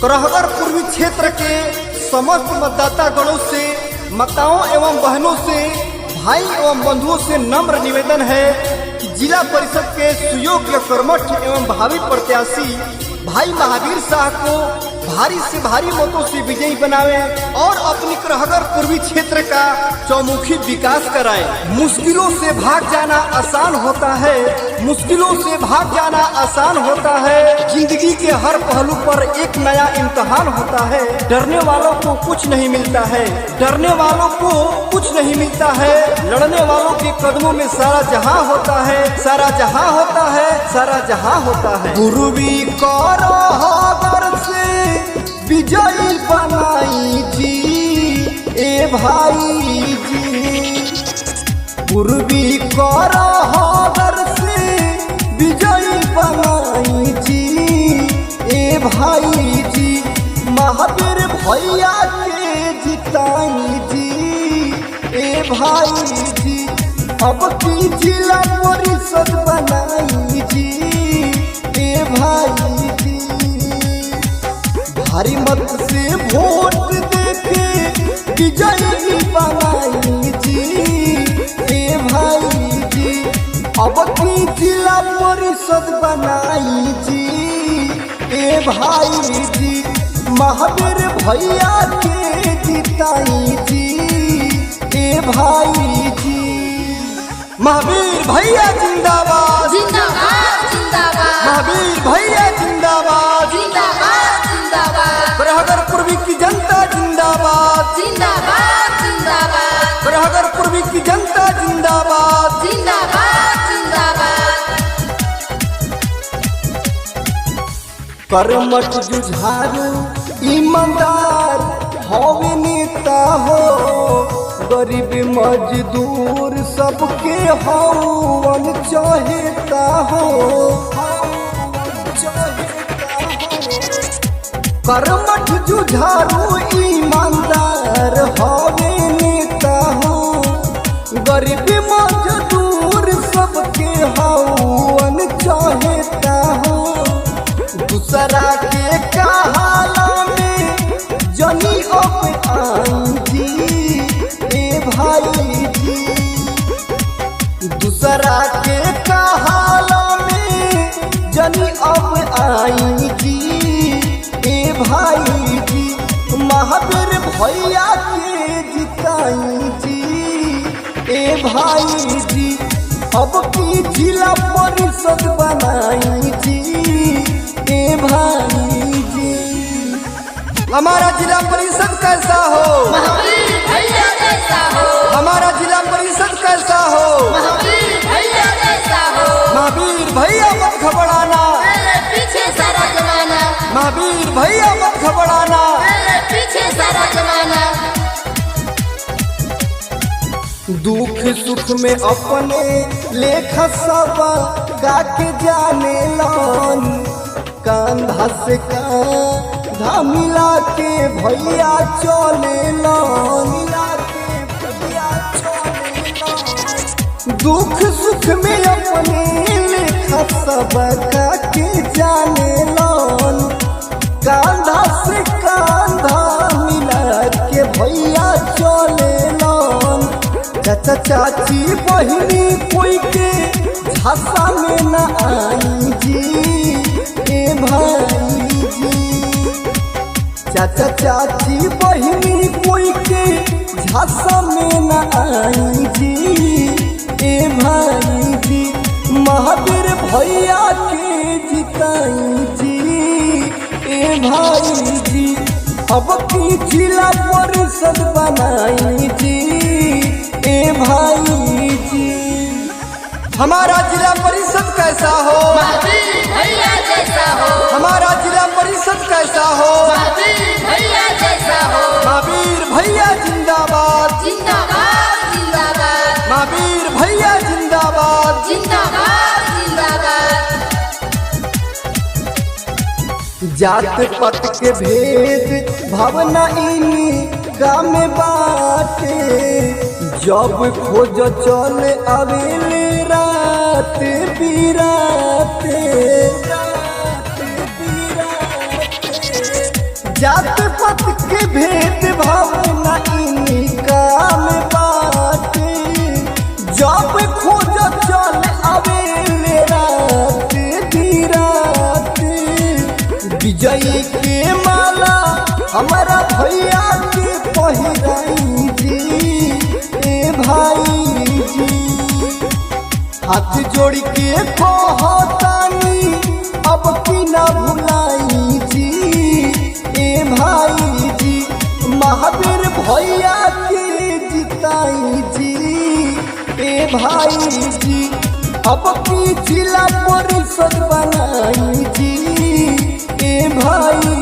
करहगर पूर्वी क्षेत्र के समस्त मतदाता गणों से, माताओं एवं बहनों से, भाई एवं बंधुओं से नम्र निवेदन है कि जिला परिषद के सुयोग्य कर्मठ एवं भावी प्रत्याशी भाई महावीर शाह को भारी से भारी मतों से विजयी बनावे और अपनी करहगर पूर्वी क्षेत्र का चौमुखी विकास कराए। मुश्किलों से भाग जाना आसान होता है, मुश्किलों से भाग जाना आसान होता है। जिंदगी के हर पहलू पर एक नया इम्तिहान होता है। डरने वालों को कुछ नहीं मिलता है, डरने वालों को कुछ नहीं मिलता है। लड़ने वालों के कदमों में सारा जहां होता है, सारा जहां होता है, सारा जहां होता है। पूर्वी करहगर से विजयी बनाई जी ए भाई जी, पूर्वी करहगर से विजयी बनाई जी ए भाई जी। महावीर भैया के जिताई जी ए भाई जी। अब की जिला परिषद बनाई जी ए भाई जी। भारी मत से वोट देके विजयी बनाई जी ए भाई जी। अब की जिला परिषद बनाई जी ए भाई जी। महावीर भैया के जिताई जी ए भाई जी। महावीर भैया जिंदाबाद जिंदाबाद जिंदाबाद, महावीर भैया जिंदाबाद जिंदाबाद जिंदाबाद, करहगर पूर्वी की जनता जिंदाबाद जिंदाबाद जिंदाबाद, करहगर पूर्वी की जनता जिंदाबाद जिंदाबाद जिंदाबाद। कर्मठ जुझारू ईमानदार हवे नेता हो, गरीब मजदूर सबके हवन चाहता हो। कर्मठ जुझारू ईमानदार हवे नेता हो, गरीब मजदूर सबके हवन चाहता हो। दूसरा के कहाला में जनी अब आई जी ए भाई जी। दूसरा के कहाला में जनी अब आई जी ए भाई जी। महावीर भैया के जिताई जी ए भाई जी। अब की जिला परिषद बनाई जी ए भाई जी। हमारा जिला परिषद कैसा हो, महावीर भैया जैसा हो, हमारा जिला परिषद कैसा हो। महावीर भैया जैसा हो। महावीर भैया मत घबराना, मेरे पीछे सारा जमाना, महावीर भैया मत घबराना। मेरे पीछे सारा जमाना। दुख सुख में अपने लेखा सब गा के जाने लन, कंधा से कंधा मिला के भैया चले लन। दुख सुख में अपने लेखा सब गा के जाने लन, कंधा से कंधा मिला के भैया चले लन। चाचा चाची बहिनी कोई के झांसा में न आई जी ए भाई जी। चाचा चाची बहिनी कोई के झांसा में न आई जी ए भाई जी। महावीर भैया के जिताई जी ए भाई जी। अब की जिला परिषद बनाई जी ए भाई जी। हमारा जिला परिषद कैसा हो, महावीर भैया जैसा हो, हमारा जिला परिषद कैसा हो। महावीर भैया जैसा हो। महावीर भैया जिंदाबाद जिंदाबाद जिंदाबाद, महावीर भैया जिंदाबाद। जिंदाबाद जिंदाबाद। जात पत के भेद भावना इनी गाँव में बाटे, जब खोज चले आवेले रात बिराते। जात पात के भेदभाव न इनका में बाटे, जब खोज चल आवे रात बिरात। विजयी के माला हमारा भैया के पहिराई जी, ए भाई जी। हाथ जोड़ के कहतानी अब की ना भुलाई जी, ए भाई जी। महावीर भैया के जिताई जी, ए भाई जी। अब की जिला परिषद बनाई जी, ए भाई।